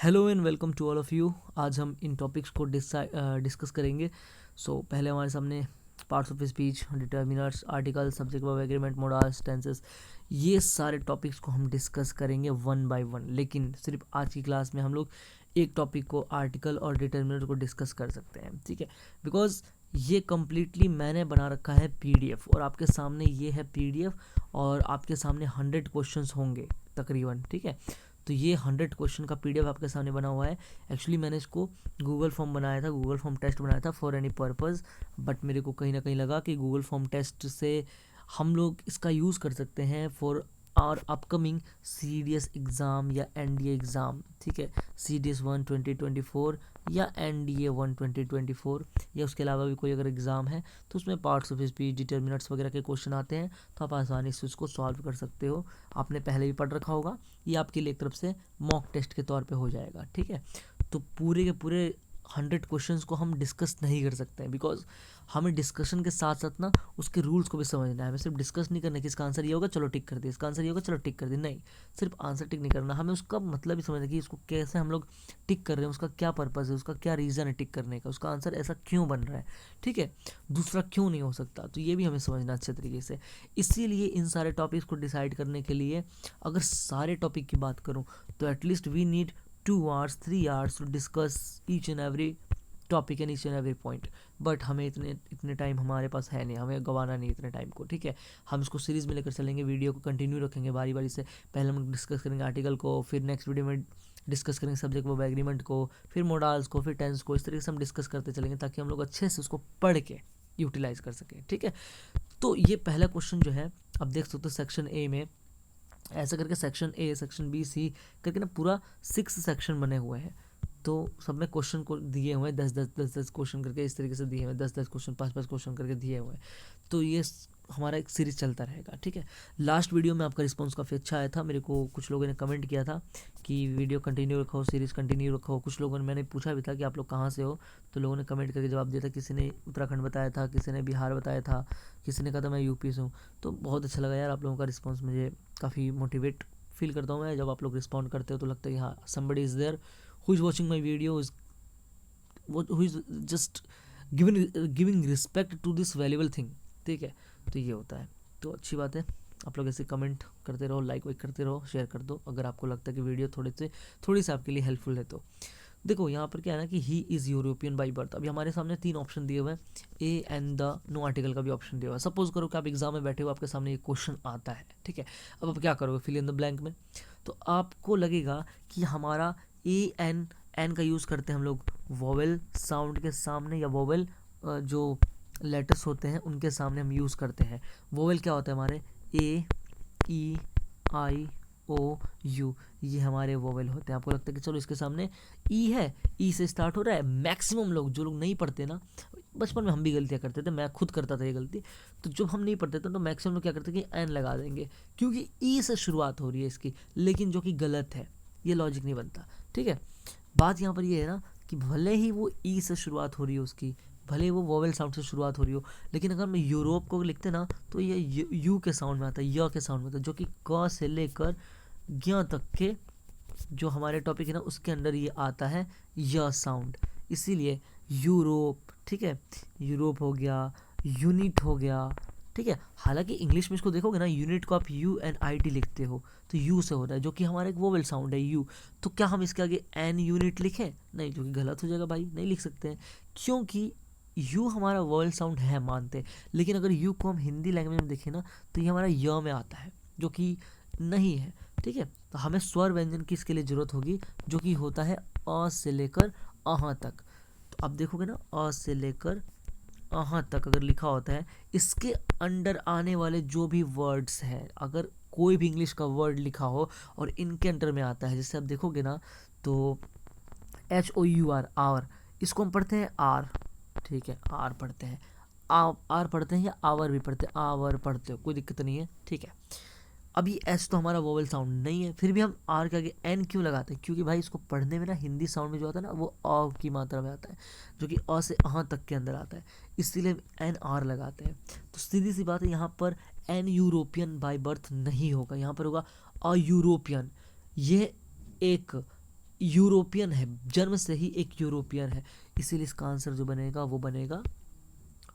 Hello and welcome to all of you. आज हम इन topics को डिस्कस करेंगे। पहले हमारे सामने parts of speech, determiners, article, subject verb agreement, modals, tenses, ये सारे टॉपिक्स को हम डिस्कस करेंगे वन बाय वन। लेकिन सिर्फ आज की क्लास में हम लोग एक टॉपिक को, आर्टिकल और डिटर्मिनर को डिस्कस कर सकते हैं, ठीक है। बिकॉज ये कम्प्लीटली मैंने बना रखा है पीडीएफ, और आपके सामने ये है पीडीएफ, और आपके सामने 100 क्वेश्चंस होंगे तकरीबन, ठीक है। तो ये 100 क्वेश्चन का पीडीएफ आपके सामने बना हुआ है। एक्चुअली मैंने इसको गूगल फॉर्म बनाया था, गूगल फॉर्म टेस्ट बनाया था फॉर एनी पर्पज़, बट मेरे को कहीं ना कहीं लगा कि गूगल फॉर्म टेस्ट से हम लोग इसका यूज़ कर सकते हैं for our upcoming CDS exam या NDA एग्ज़ाम, ठीक है। CDS 1 2024 या NDA 1 2024, या उसके अलावा भी कोई अगर एग्ज़ाम है तो उसमें पार्ट्स ऑफ स्पीच, डिटर्मिनर्स वगैरह के क्वेश्चन आते हैं, तो आप आसानी से उसको सॉल्व कर सकते हो। आपने पहले भी पढ़ रखा होगा, ये आपके लिए एक तरफ से मॉक टेस्ट के तौर पे हो जाएगा, ठीक है। तो पूरे के पूरे 100 क्वेश्चंस को हम डिस्कस नहीं कर सकते हैं, बिकॉज हमें डिस्कशन के साथ साथ ना उसके रूल्स को भी समझना है। हमें सिर्फ डिस्कस नहीं करना कि इसका आंसर ये होगा, चलो टिक कर दिया, इसका आंसर ये होगा, चलो टिक कर दिया, नहीं। सिर्फ आंसर टिक नहीं करना, हमें उसका मतलब भी समझना कि इसको कैसे हम लोग टिक कर रहे हैं, उसका क्या पर्पज़ है, उसका क्या रीज़न है टिक करने का, उसका आंसर ऐसा क्यों बन रहा है, ठीक है, दूसरा क्यों नहीं हो सकता। तो ये भी हमें समझना अच्छे तरीके से। इसीलिए इन सारे टॉपिक्स को डिसाइड करने के लिए, अगर सारे टॉपिक की बात करूँ तो at least we need 2 hours 3 hours to discuss each and every topic and each and every point. But हमें इतने टाइम हमारे पास है नहीं, हमें गंवाना नहीं इतने टाइम को, ठीक है। हम इसको सीरीज़ में लेकर चलेंगे, वीडियो को कंटिन्यू रखेंगे बारी बारी से। पहले हम डिस्कस करेंगे आर्टिकल को, फिर नेक्स्ट वीडियो में डिस्कस करेंगे सब्जेक्ट वर्ब एग्रीमेंट को, फिर मोडाल्स को, फिर टेंस को। इस तरीके से हम डिस्कस करते चलेंगे ताकि हम लोग अच्छे से उसको पढ़ के यूटिलाइज कर सकें, ठीक है। तो ये पहला क्वेश्चन जो है, अब देख सकते हो सेक्शन ए में ऐसा करके सेक्शन ए, सेक्शन बी, सी करके ना पूरा 6 सेक्शन बने हुए हैं। तो सब में क्वेश्चन को दिए हुए हैं 10 क्वेश्चन करके, इस तरीके से दिए हुए हैं 10 क्वेश्चन, 5 क्वेश्चन करके दिए हुए हैं। तो ये हमारा एक सीरीज चलता रहेगा, ठीक है। लास्ट वीडियो में आपका रिस्पांस काफ़ी अच्छा आया था, मेरे को कुछ लोगों ने कमेंट किया था कि वीडियो कंटिन्यू रखो, सीरीज़ कंटिन्यू रखो। कुछ लोगों ने, मैंने पूछा भी था कि आप लोग कहाँ से हो, तो लोगों ने कमेंट करके जवाब दिया था। किसी ने उत्तराखंड बताया था, किसी ने बिहार बताया था, किसी ने कहा था मैं यूपी से हूँ। तो बहुत अच्छा लगा यार, आप लोगों का रिस्पॉन्स मुझे काफ़ी मोटिवेट फील करता हूँ मैं। जब आप लोग रिस्पॉन्ड करते हो तो लगता है कि हाँ, somebody is there who is watching my video, who is just giving respect to this valuable thing, ठीक है। तो ये होता है, तो अच्छी बात है। आप लोग ऐसे कमेंट करते रहो, लाइक वाइक करते रहो, शेयर कर दो अगर आपको लगता है कि वीडियो थोड़ी सी आपके लिए हेल्पफुल है। तो देखो यहाँ पर क्या है ना कि he is European by birth. अभी हमारे सामने 3 ऑप्शन दिए हुए हैं, a and the no article का भी ऑप्शन दिया हुआ है। सपोज करो कि आप एग्जाम में बैठे हो, आपके सामने ये क्वेश्चन आता है, ठीक है। अब आप क्या करोगे, फिल इन द ब्लैंक में। तो आपको लगेगा कि हमारा एन का यूज़ करते हैं हम लोग वोवेल साउंड के सामने, या वोवेल जो लेटर्स होते हैं उनके सामने हम यूज़ करते हैं। वोवेल क्या होता है हमारे, A E I O U, ये हमारे वोवेल होते हैं। आपको लगता है कि चलो इसके सामने ई है, ई से स्टार्ट हो रहा है। मैक्सिमम लोग, जो लोग नहीं पढ़ते ना, बचपन में हम भी गलतियाँ करते थे, मैं खुद करता था ये गलती। तो जब हम नहीं पढ़ते थे तो मैक्सिमम लोग क्या करते कि एन लगा देंगे, क्योंकि ई से शुरुआत हो रही है इसकी, लेकिन जो कि गलत है, ये लॉजिक नहीं बनता, ठीक है। बात यहाँ पर ये है ना कि भले ही वो ई से शुरुआत हो रही हो उसकी, भले ही वो वोवेल साउंड से शुरुआत हो रही हो, लेकिन अगर हम यूरोप को लिखते ना तो ये यू के साउंड में आता है, य के साउंड में आता है, जो कि क से लेकर ज्ञ तक के जो हमारे टॉपिक है ना उसके अंदर ये आता है य साउंड। इसीलिए यूरोप, ठीक है, यूरोप हो गया, यूनिट हो गया, ठीक है। हालांकि इंग्लिश में इसको देखोगे ना, यूनिट को आप UNIT लिखते हो, तो यू से होता है, जो कि हमारा एक वोवेल साउंड है यू। तो क्या हम इसके आगे एन यूनिट लिखें? नहीं, जो कि गलत हो जाएगा भाई, नहीं लिख सकते हैं, क्योंकि यू हमारा वोवेल साउंड है मानते। लेकिन अगर यू को हम हिंदी लैंग्वेज में देखें ना तो ये हमारा य में आता है, जो कि नहीं है, ठीक है। तो हमें स्वर व्यंजन की इसके लिए ज़रूरत होगी, जो कि होता है अ से लेकर अहाँ तक। तो अब देखोगे ना, अ से लेकर अहाँ तक अगर लिखा होता है, इसके अंडर आने वाले जो भी वर्ड्स हैं, अगर कोई भी इंग्लिश का वर्ड लिखा हो और इनके अंडर में आता है, जैसे आप देखोगे ना तो HOUR, आवर, इसको हम पढ़ते हैं आर, ठीक है, आर पढ़ते हैं, आर पढ़ते हैं, या आवर भी पढ़ते हैं, आवर पढ़ते हो, कोई दिक्कत नहीं है, ठीक है। अभी एस तो हमारा वोवेल साउंड नहीं है, फिर भी हम आर के आगे एन क्यों लगाते हैं? क्योंकि भाई इसको पढ़ने में ना हिंदी साउंड में जो आता है ना वो अ की मात्रा में आता है, जो कि अ से अहाँ तक के अंदर आता है, इसीलिए एन आर लगाते हैं। तो सीधी सी बात है, यहाँ पर एन यूरोपियन बाय बर्थ नहीं होगा, यहाँ पर होगा अ यूरोपियन। ये एक यूरोपियन है, जन्म से ही एक यूरोपियन है, इसीलिए इसका आंसर जो बनेगा वो बनेगा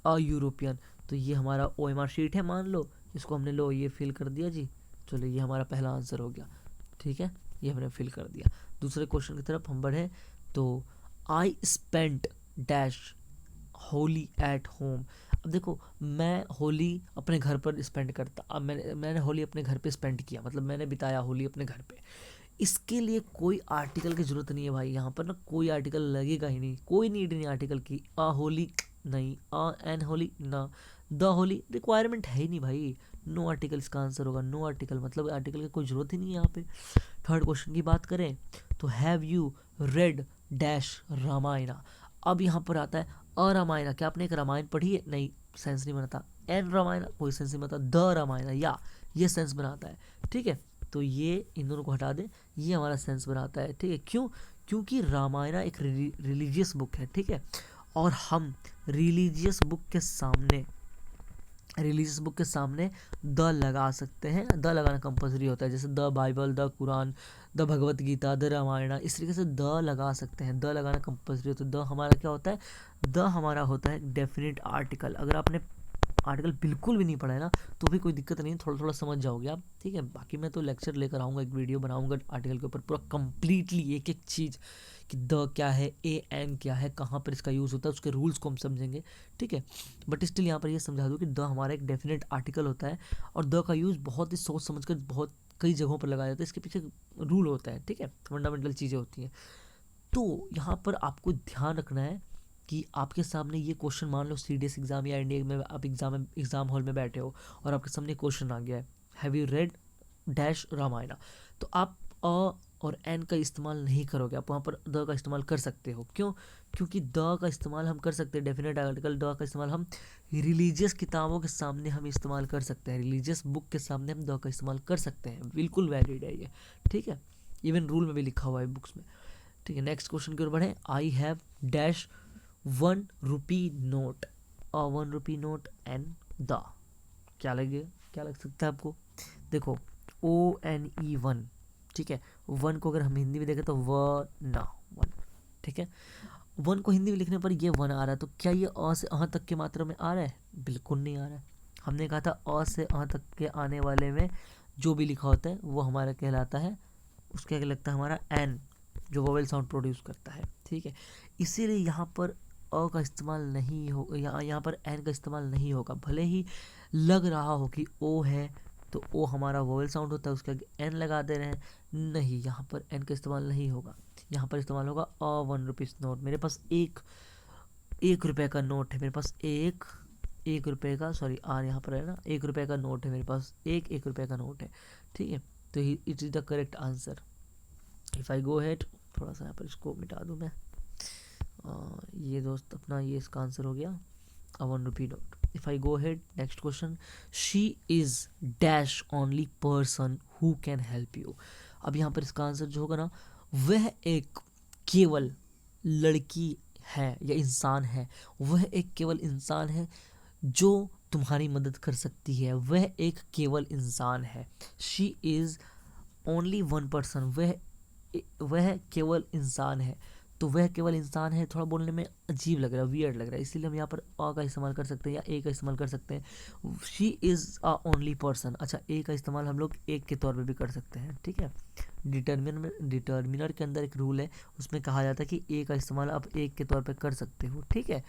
अ यूरोपियन। तो ये हमारा OMR शीट है, मान लो इसको हमने लो ये फिल कर दिया जी। चलो ये हमारा पहला आंसर हो गया, ठीक है, ये हमने फिल कर दिया। दूसरे क्वेश्चन की तरफ हम बढ़े तो I spent dash Holi at home. अब देखो मैं होली अपने घर पर स्पेंड करता, अब मैंने होली अपने घर पे स्पेंड किया, मतलब मैंने बिताया होली अपने घर पे। इसके लिए कोई आर्टिकल की ज़रूरत नहीं है भाई, यहाँ पर ना कोई आर्टिकल लगेगा ही नहीं, कोई नीड नहीं आर्टिकल की। अ होली नहीं, एन होली ना, द होली रिक्वायरमेंट है ही नहीं भाई। नो आर्टिकल इसका आंसर होगा, नो आर्टिकल, मतलब आर्टिकल की कोई ज़रूरत ही नहीं है यहाँ पे। थर्ड क्वेश्चन की बात करें तो have you read dash Ramayana. अब यहाँ पर आता है अरामायणा, क्या आपने एक रामायण पढ़ी है? नहीं, सेंस नहीं बनाता। एन रामायणा कोई सेंस नहीं बनाता, द रामायणा या ये सेंस बनाता है, ठीक है। तो ये इन दोनों को हटा दें, ये हमारा सेंस बनाता है, ठीक है। क्यों? क्योंकि रामायणा एक रिलीजियस बुक है, ठीक है, और हम रिलीजियस बुक के सामने द लगा सकते हैं, द लगाना कंपलसरी होता है, जैसे the Bible, the Quran, the Bhagavad Gita, the Ramayan, इस तरीके से द लगा सकते हैं, द लगाना कंपलसरी होता है। द हमारा क्या होता है? द हमारा होता है डेफिनेट आर्टिकल। अगर आपने आर्टिकल बिल्कुल भी नहीं पढ़ा है ना तो भी कोई दिक्कत नहीं, थोड़ा थोड़ा समझ जाओगे आप, ठीक है। बाकी मैं तो लेक्चर लेकर आऊँगा, एक वीडियो बनाऊँगा आर्टिकल के ऊपर पूरा कंप्लीटली एक एक चीज़ कि द क्या है, ए एन क्या है, कहाँ पर इसका यूज़ होता है, उसके रूल्स को हम समझेंगे, ठीक है। बट स्टिल यहाँ पर ये समझा दूँ कि द हमारा एक डेफिनेट आर्टिकल होता है और द का यूज़ बहुत ही सोच समझ कर बहुत कई जगहों पर लगाया जाता है, इसके पीछे रूल होता है, ठीक है, फंडामेंटल चीज़ें होती हैं। तो यहाँ पर आपको ध्यान रखना है कि आपके सामने ये क्वेश्चन, मान लो CDS एग्जाम या इंडिया में आप एग्जाम हॉल में बैठे हो और आपके सामने क्वेश्चन आ गया है, have you read dash Ramayana, तो आप अ और एन का इस्तेमाल नहीं करोगे, आप वहाँ पर द का इस्तेमाल कर सकते हो। क्यों? क्योंकि द का इस्तेमाल हम कर सकते हैं डेफिनेट आर्टिकल, द का इस्तेमाल हम रिलीजियस किताबों के सामने हम इस्तेमाल कर सकते हैं, रिलीजियस बुक के सामने हम द का इस्तेमाल कर सकते हैं, बिल्कुल वैलिड है ये, ठीक है। इवन रूल में भी लिखा हुआ है बुक्स में, ठीक है। नेक्स्ट क्वेश्चन की ओर बढ़े। I have dash 1 rupee note, a 1 rupee note and the, क्या लगे, क्या लग सकता है आपको? देखो ONE 1, ठीक है, 1 को अगर हम हिंदी में देखें तो ना 1, ठीक है। 1 को हिंदी में लिखने पर ये 1 आ रहा है, तो क्या ये अ से अ तक की मात्रा में आ रहा है? बिल्कुल नहीं आ रहा है। हमने कहा था अ से अ तक के आने वाले में जो भी लिखा होता है वो हमारा कहलाता है, उसके आगे लगता है हमारा एन, जो वोवेल साउंड प्रोड्यूस करता है, ठीक है। इसीलिए यहाँ पर अ का इस्तेमाल नहीं हो, यहाँ पर एन का इस्तेमाल नहीं होगा। भले ही लग रहा हो कि ओ है तो ओ हमारा वोवेल साउंड होता है, उसके आगे एन लगा दे रहे हैं, नहीं, यहाँ पर एन का इस्तेमाल नहीं होगा। यहाँ पर इस्तेमाल होगा अ 1 रुपीज़ नोट। मेरे पास एक रुपये का नोट है, मेरे पास एक रुपये का, सॉरी आर यहाँ पर है ना, 1 रुपये का नोट है मेरे पास, एक रुपये का नोट है, ठीक है। तो it is the correct answer. If I go head, थोड़ा सा यहाँ पर इसको मिटा दूँ मैं, ये दोस्त अपना, ये इसका आंसर हो गया अ 1 rupee note. If I go head, next question, she is dash only person who can help you. अब यहाँ पर इसका आंसर जो होगा ना, वह एक केवल लड़की है या इंसान है, वह एक केवल इंसान है जो तुम्हारी मदद कर सकती है, वह एक केवल इंसान है। She is only one person, वह केवल इंसान है। तो वह केवल इंसान है थोड़ा बोलने में अजीब लग रहा है, वियर्ड लग रहा है, इसीलिए हम यहाँ पर अ का इस्तेमाल कर सकते हैं या ए का इस्तेमाल कर सकते हैं। She is a only person, अच्छा ए का इस्तेमाल हम लोग एक के तौर पे भी कर सकते हैं, ठीक है। डिटर्मिनर के अंदर एक रूल है, उसमें कहा जाता है कि ए का इस्तेमाल आप एक के तौर पे कर सकते हो, ठीक है।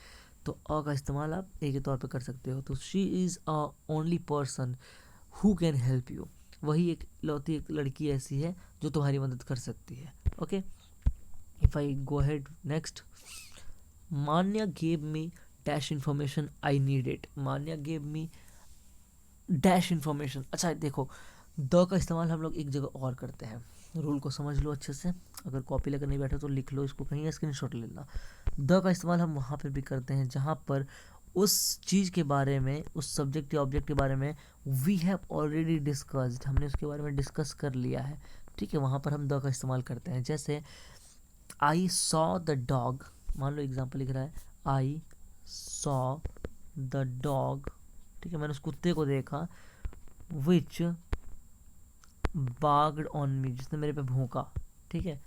तो अ का इस्तेमाल आप ए के तौर पे कर सकते हो। तो she is a only person who can help you, वही एक लौती एक लड़की ऐसी है जो तुम्हारी मदद कर सकती है, okay. If I go ahead next, Manya gave me dash information I needed. Manya gave me dash information. अच्छा देखो, द का इस्तेमाल हम लोग एक जगह और करते हैं, रूल को समझ लो अच्छे से, अगर कॉपी लेकर नहीं बैठे तो लिख लो इसको कहीं, स्क्रीनशॉट ले लेना। द का इस्तेमाल हम वहाँ पर भी करते हैं जहाँ पर उस चीज़ के बारे में, उस सब्जेक्ट या ऑब्जेक्ट के बारे में वी हैव ऑलरेडी डिस्कस्ड, हमने उसके बारे में डिस्कस कर लिया है, ठीक है, वहाँ पर हम द का इस्तेमाल करते हैं। जैसे आई सॉ द डॉग, मान लो एग्जाम्पल लिख रहा है, आई सॉ द डॉग, ठीक है, मैंने उस कुत्ते को देखा, विच बाग्ड ऑन मी, जिसने मेरे पे भौंका, ठीक है।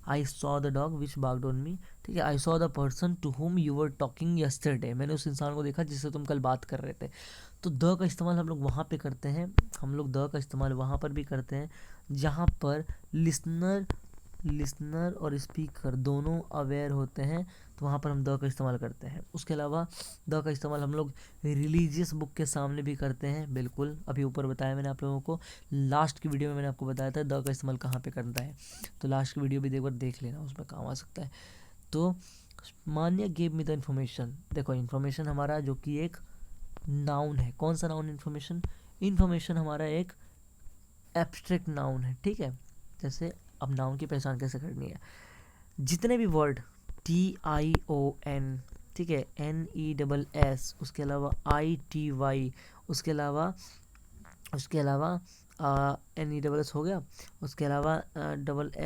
I saw the dog which barked on me, ठीक है। I saw the person to whom you were talking yesterday, मैंने उस इंसान को देखा जिससे तुम कल बात कर रहे थे। तो द का इस्तेमाल हम लोग वहाँ पे करते हैं, हम लोग द का इस्तेमाल वहाँ पर भी करते हैं जहाँ पर लिसनर और स्पीकर दोनों अवेयर होते हैं, तो वहाँ पर हम द का इस्तेमाल करते हैं। उसके अलावा द का इस्तेमाल हम लोग रिलीजियस बुक के सामने भी करते हैं, बिल्कुल अभी ऊपर बताया मैंने आप लोगों को, लास्ट की वीडियो में मैंने आपको बताया था द का इस्तेमाल कहाँ पे करता है, तो लास्ट की वीडियो भी एक बार देख लेना, उसमें काम आ सकता है। तो Manya gave me the information, देखो इन्फॉर्मेशन हमारा जो कि एक नाउन है, कौन सा नाउन इन्फॉर्मेशन, इन्फॉर्मेशन हमारा एक एब्स्ट्रैक्ट नाउन है, ठीक है। जैसे अब नाउन की पहचान कैसे करनी है, जितने भी वर्ड TION, ठीक है, NESS, उसके अलावा ITY, उसके अलावा NESS हो गया, उसके अलावा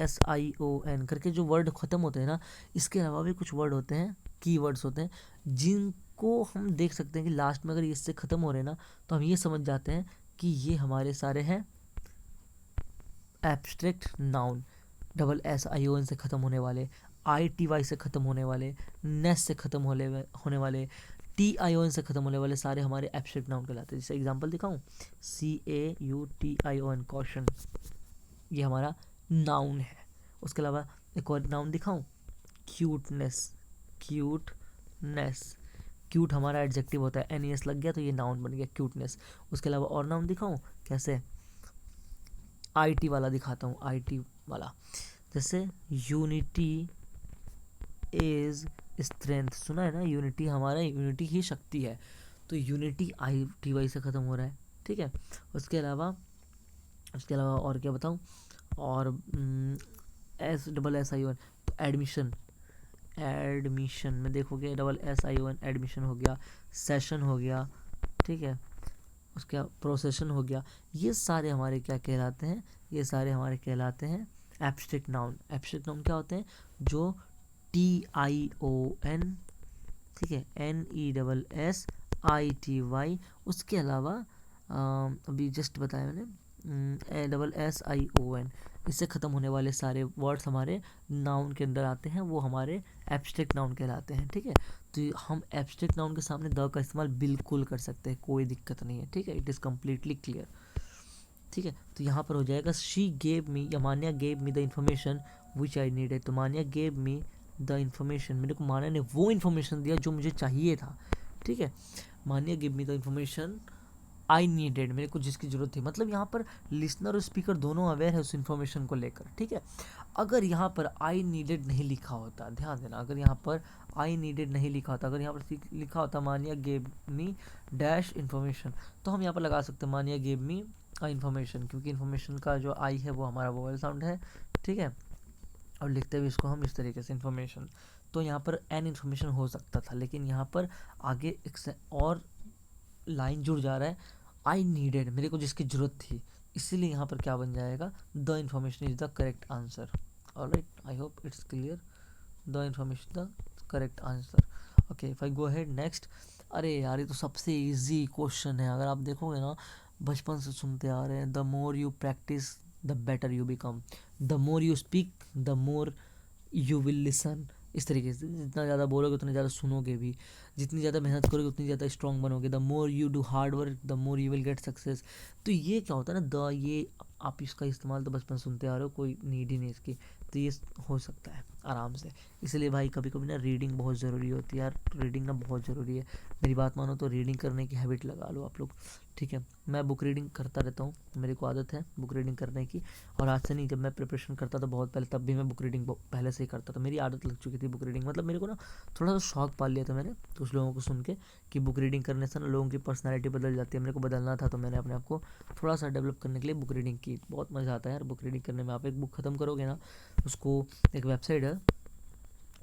SSION करके जो वर्ड ख़त्म होते हैं ना, इसके अलावा भी कुछ वर्ड होते हैं, कीवर्ड्स होते हैं, जिनको हम देख सकते हैं कि लास्ट में अगर इससे ख़त्म हो रहे हैं ना, तो हम ये समझ जाते हैं कि ये हमारे सारे हैं एब्स्ट्रैक्ट नाउन, SSION से ख़त्म होने वाले, ITY से ख़त्म होने वाले, नेस से ख़त्म होने वाले, TION से ख़त्म होने वाले सारे हमारे एब्स्ट्रैक्ट नाउन कहलाते हैं। जैसे एग्जांपल दिखाऊं, CAUTION कॉशन, ये हमारा नाउन है। उसके अलावा एक और नाउन दिखाऊं, क्यूटनेस, क्यूट हमारा एडजेक्टिव होता है, NES लग गया तो ये नाउन बन गया क्यूटनेस। उसके अलावा और नाउन दिखाऊं, कैसे IT वाला दिखाता हूँ, IT वाला, जैसे यूनिटी इज स्ट्रेंथ, सुना है ना, यूनिटी हमारा, यूनिटी ही शक्ति है, तो यूनिटी ITY से ख़त्म हो रहा है, ठीक है। उसके अलावा और क्या बताऊँ, और SSION, तो एडमिशन में देखोगे SSION, एडमिशन हो गया, सेशन हो गया, ठीक है, उसका प्रोसेशन हो गया, ये सारे हमारे क्या कहलाते हैं, ये सारे हमारे कहलाते हैं एब्स्ट्रैक्ट नाउन। एब्स्ट्रैक्ट नाउन क्या होते हैं, जो TION, ठीक है, NESSITY, उसके अलावा अभी जस्ट बताया मैंने SSION, इससे ख़त्म होने वाले सारे वर्ड्स हमारे नाउन के अंदर आते हैं, वो हमारे एब्स्ट्रैक्ट नाउन कहलाते हैं, ठीक है। तो हम एब्स्ट्रैक्ट नाउन के सामने द का इस्तेमाल बिल्कुल कर सकते हैं, कोई दिक्कत नहीं है, ठीक है, इट इज़ कम्प्लीटली क्लियर, ठीक है। तो यहाँ पर हो जाएगा शी गेव मी, या Manya gave me the information which I needed, तो Manya gave me the information, मेरे को मान्या ने वो इन्फॉर्मेशन दिया जो मुझे चाहिए था, ठीक है। Manya give me the information I needed, मेरे को जिसकी ज़रूरत थी, मतलब यहाँ पर लिसनर और स्पीकर दोनों अवेयर है उस इन्फॉर्मेशन को लेकर, ठीक है। अगर यहाँ पर आई नीडेड नहीं लिखा होता, ध्यान देना, अगर यहाँ पर आई नीडेड नहीं लिखा होता, अगर यहाँ पर लिखा होता मान्या गेव मी डैश इन्फॉर्मेशन, तो हम यहाँ पर लगा सकते हैं मान्या गेव मी इन्फॉर्मेशन, क्योंकि इन्फॉर्मेशन का जो आई है वो हमारा वोवेल साउंड है, ठीक है, और लिखते हुए इसको हम इस तरीके से इन्फॉर्मेशन, तो यहाँ पर एन इन्फॉर्मेशन हो सकता था, लेकिन यहाँ पर आगे एक और लाइन जुड़ जा रहा है, आई नीडेड, मेरे को जिसकी ज़रूरत थी, इसीलिए यहाँ पर क्या बन जाएगा, the information is the correct answer. Alright, I hope it's clear, the information the correct answer. Okay, if I go ahead next, अरे यार ये तो सबसे इजी क्वेश्चन है, अगर आप देखोगे ना, बचपन से सुनते आ रहे हैं, the more you practice the better you become, the more you speak the more you will listen, इस तरीके से जितना ज़्यादा बोलोगे उतना ज़्यादा सुनोगे भी, जितनी ज़्यादा मेहनत करोगे उतनी ज़्यादा स्ट्रांग बनोगे, the more you do hard work the more you will get success. तो ये क्या होता है ना, द, ये आप इसका इस्तेमाल तो बचपन सुनते आ रहे हो, कोई नीड ही नहीं इसकी, तो ये हो सकता है आराम से। इसलिए भाई कभी कभी ना रीडिंग बहुत ज़रूरी होती है यार, रीडिंग ना बहुत ज़रूरी है, मेरी बात मानो तो रीडिंग करने की हैबिट लगा लो आप लोग, ठीक है। मैं बुक रीडिंग करता रहता हूँ, मेरे को आदत है बुक रीडिंग करने की, और आज से नहीं, जब मैं प्रिपरेशन करता था बहुत पहले, तब भी मैं बुक रीडिंग पहले से ही करता था, मेरी आदत लग चुकी थी बुक रीडिंग, मतलब मेरे को ना थोड़ा सा शौक पाल लिया था मैंने कुछ लोगों को सुन के, कि बुक रीडिंग करने से ना लोगों की पर्सनैलिटी बदल जाती है, मेरे को बदलना था, तो मैंने अपने आप को थोड़ा सा डेवलप करने के लिए बुक रीडिंग की। बहुत मज़ा आता है यार बुक रीडिंग करने में, आप एक बुक ख़त्म करोगे ना, उसको, एक वेबसाइट है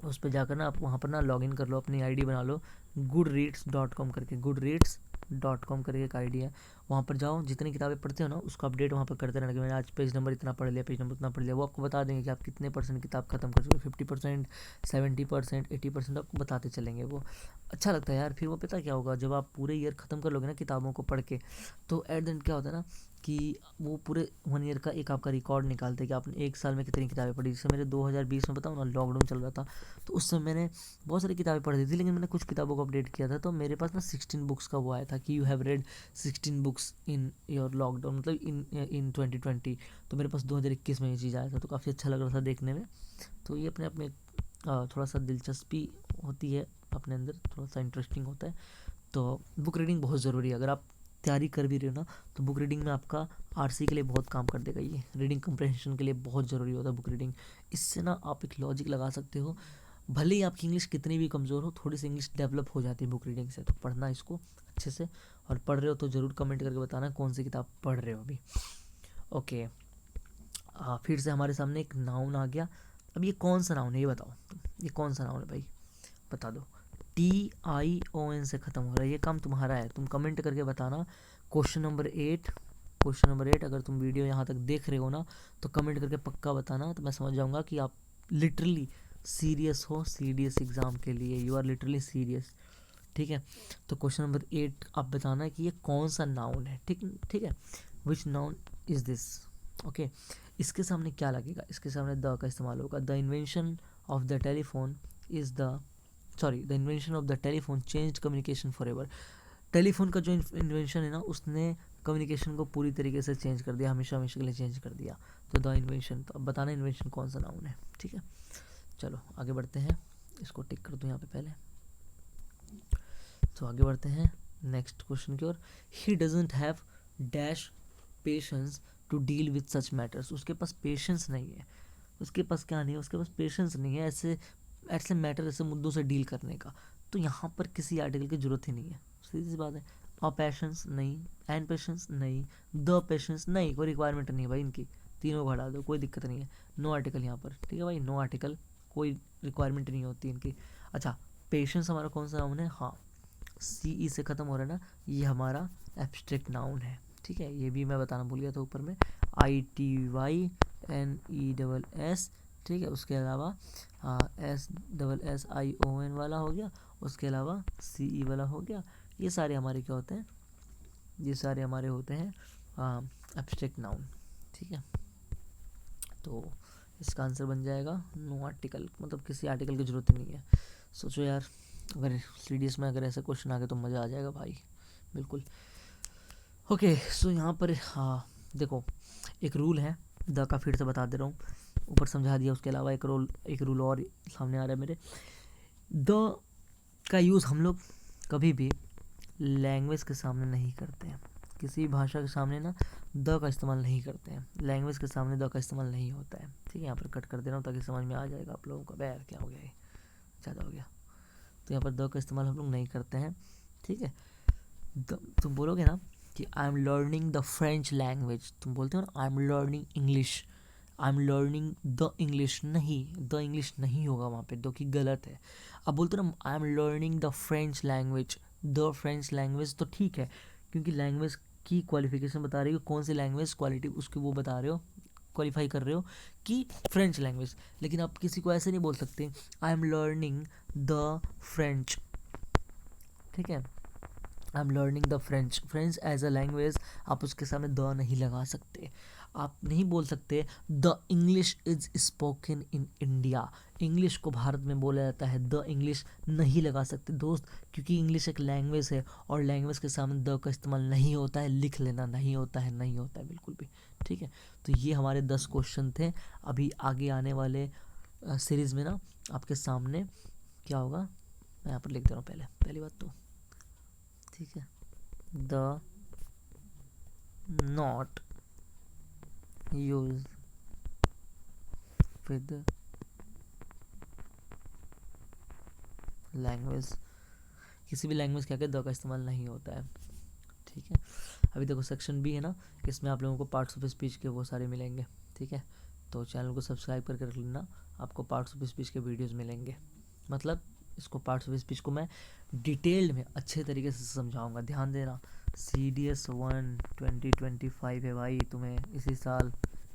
उस पर जाकर ना आप वहाँ पर ना लॉगिन कर लो, अपनी आईडी बना लो, goodreads.com करके, goodreads.com करके एक आईडी है, वहाँ पर जाओ, जितनी किताबें पढ़ते हो ना उसको अपडेट वहाँ पर करते रहना, कि मैंने आज पेज नंबर इतना पढ़ लिया, पेज नंबर इतना पढ़ लिया, वो आपको बता देंगे कि आप कितने % किताब खत्म कर चुके, 50%, 70%, 80% आपको बताते चलेंगे, वो अच्छा लगता है यार। फिर वो पता क्या होगा, जब आप पूरे ईयर ख़त्म कर लोगे ना किताबों को पढ़ के, तो एट द एंड क्या होता है ना, कि वो पूरे 1 ईयर का एक आपका रिकॉर्ड निकालते हैं कि आपने एक साल में कितनी किताबें पढ़ी। जैसे मेरे 2020 में बताऊँ ना, लॉकडाउन चल रहा था, तो उस समय मैंने बहुत सारी किताबें पढ़ी थी, लेकिन मैंने कुछ किताबों को अपडेट किया था, तो मेरे पास ना 16 बुक्स का वो आया था कि you have read 16 books in your lockdown, मतलब इन 2020। तो मेरे पास 2021 में ये चीज़ आया था, तो काफ़ी अच्छा लग रहा था देखने में। तो ये अपने अपने थोड़ा सा दिलचस्पी होती है अपने अंदर, थोड़ा सा इंटरेस्टिंग होता है। तो बुक रीडिंग बहुत ज़रूरी है। अगर आप तैयारी कर भी रहे हो ना, तो बुक रीडिंग में आपका आरसी के लिए बहुत काम कर देगा। ये रीडिंग कंप्रहेंशन के लिए बहुत ज़रूरी होता है बुक रीडिंग। इससे ना आप एक लॉजिक लगा सकते हो। भले ही आपकी इंग्लिश कितनी भी कमज़ोर हो, थोड़ी सी इंग्लिश डेवलप हो जाती है बुक रीडिंग से। तो पढ़ना इसको अच्छे से, और पढ़ रहे हो तो ज़रूर कमेंट करके बताना कौन सी किताब पढ़ रहे हो अभी। ओके, फिर से हमारे सामने एक नाउन आ गया। अब ये कौन सा नाउन है, ये बताओ तुम, ये कौन सा नाउन है भाई, बता दो। TION से ख़त्म हो रहा है, ये काम तुम्हारा है, तुम कमेंट करके बताना। क्वेश्चन नंबर 8, क्वेश्चन नंबर 8, अगर तुम वीडियो यहाँ तक देख रहे हो ना, तो कमेंट करके पक्का बताना, तो मैं समझ जाऊँगा कि आप लिटरली सीरियस हो CDS एग्ज़ाम के लिए। यू आर लिटरली सीरियस, ठीक है। तो क्वेश्चन नंबर 8 आप बताना कि ये कौन सा नाउन है, ठीक ठीक है। विच नाउन इज़ दिस। ओके, इसके सामने क्या लगेगा, इसके सामने द का इस्तेमाल होगा। The invention of the telephone is the the invention of the telephone changed communication for ever. Telephone का जो इन्वेंशन है ना, उसने कम्युनिकेशन को पूरी तरीके से चेंज कर दिया, हमेशा हमेशा के लिए चेंज कर दिया। तो द इन्वेंशन, तो अब बताना इन्वेंशन कौन सा नाउन है, ठीक है। चलो आगे बढ़ते हैं, इसको टिक कर दूँ यहाँ पे पहले। तो आगे बढ़ते हैं नेक्स्ट क्वेश्चन की ओर। He doesn't have dash patience to deal with such matters. उसके पास पेशेंस नहीं है, उसके पास क्या नहीं है, उसके पास पेशेंस नहीं है ऐसे ऐसे मैटर, ऐसे मुद्दों से डील करने का। तो यहाँ पर किसी आर्टिकल की ज़रूरत ही नहीं है, सीधी सी बात है। अ पेशेंस नहीं, एन पेशेंस नहीं, द पेशेंस नहीं, कोई रिक्वायरमेंट नहीं है भाई इनकी, तीनों को हटा दो, कोई दिक्कत नहीं है। नो आर्टिकल यहाँ पर, ठीक है भाई, नो आर्टिकल, कोई रिक्वायरमेंट नहीं होती इनकी। अच्छा, पेशेंस हमारा कौन सा नाउन है, हाँ CE से ख़त्म हो रहा है ना, ये हमारा एब्स्ट्रैक्ट नाउन है, ठीक है। ये भी मैं बताना भूल गया था ऊपर में, ITYNESS, ठीक है। उसके अलावा SSSION वाला हो गया, उसके अलावा CE वाला हो गया। ये सारे हमारे क्या होते हैं, ये सारे हमारे होते हैं एब्स्ट्रैक्ट नाउन, ठीक है। तो इसका आंसर बन जाएगा नो आर्टिकल, मतलब किसी आर्टिकल की ज़रूरत नहीं है। सोचो यार, अगर CDS में अगर ऐसे क्वेश्चन आ गए तो मज़ा आ जाएगा भाई, बिल्कुल। ओके, सो यहाँ पर हाँ देखो, एक रूल है, द का फिर से बता दे रहा हूँ, ऊपर समझा दिया। उसके अलावा एक रूल और सामने आ रहा है मेरे। द का यूज़ हम लोग कभी भी लैंग्वेज के सामने नहीं करते हैं, किसी भी भाषा के सामने ना द का इस्तेमाल नहीं करते हैं, लैंग्वेज के सामने द का इस्तेमाल नहीं होता है, ठीक है। यहाँ पर कट कर दे रहा हूँ ताकि समझ में आ जाएगा आप लोगों को। बैर क्या हो गया, ये ज़्यादा हो गया। तो यहाँ पर द का इस्तेमाल हम लोग नहीं करते हैं, ठीक है। तुम बोलोगे ना कि आई am learning the French language, तुम बोलते हो ना आई am learning English, I am learning the English, नहीं, द इंग्लिश नहीं होगा वहाँ पे, दो की गलत है। अब बोलते हो ना आई am learning the French language, the French language, तो ठीक है, क्योंकि लैंग्वेज की क्वालिफिकेशन बता रही हो, कौन सी लैंग्वेज क्वालिटी उसकी वो बता रहे हो, क्वालिफाई कर रहे हो कि फ्रेंच लैंग्वेज। लेकिन आप किसी को ऐसे नहीं बोल सकते I am learning the French, ठीक है। I am learning the French, French as a language, आप उसके सामने द नहीं लगा सकते। आप नहीं बोल सकते the English is spoken in India, English को भारत में बोला जाता है, द इंग्लिश नहीं लगा सकते दोस्त, क्योंकि इंग्लिश एक लैंग्वेज है और लैंग्वेज के सामने द का इस्तेमाल नहीं होता है, लिख लेना नहीं होता है, नहीं होता है बिल्कुल भी, ठीक है। तो ये हमारे 10 क्वेश्चन थे। अभी आगे आने वाले सीरीज़ में ना आपके सामने क्या होगा, मैं यहाँ पर लिख दे रहा हूँ पहली बात तो, ठीक है। The not use with language, किसी भी लैंग्वेज के आगे द का इस्तेमाल नहीं होता है, ठीक है। अभी देखो सेक्शन बी है ना, इसमें आप लोगों को पार्ट्स ऑफ स्पीच के वो सारे मिलेंगे, ठीक है। तो चैनल को सब्सक्राइब करके रख लेना, आपको पार्ट्स ऑफ स्पीच के वीडियोस मिलेंगे। मतलब इसको पार्ट्स ऑफ स्पीच को मैं डिटेल्ड में अच्छे तरीके से समझाऊंगा, ध्यान देना। CDS 1 2025 है भाई, तुम्हें इसी साल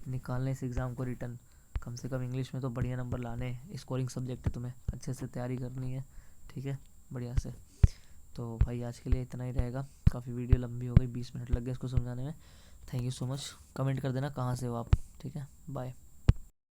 निकालने इस एग्ज़ाम को रिटर्न, कम से कम इंग्लिश में तो बढ़िया नंबर लाने, स्कोरिंग सब्जेक्ट है, तुम्हें अच्छे से तैयारी करनी है, ठीक है, बढ़िया से। तो भाई आज के लिए इतना ही रहेगा, काफ़ी वीडियो लंबी हो गई, 20 मिनट लग गए इसको समझाने में। Thank you so much. Comment कर देना कहाँ से हो आप। ठीक है, बाय।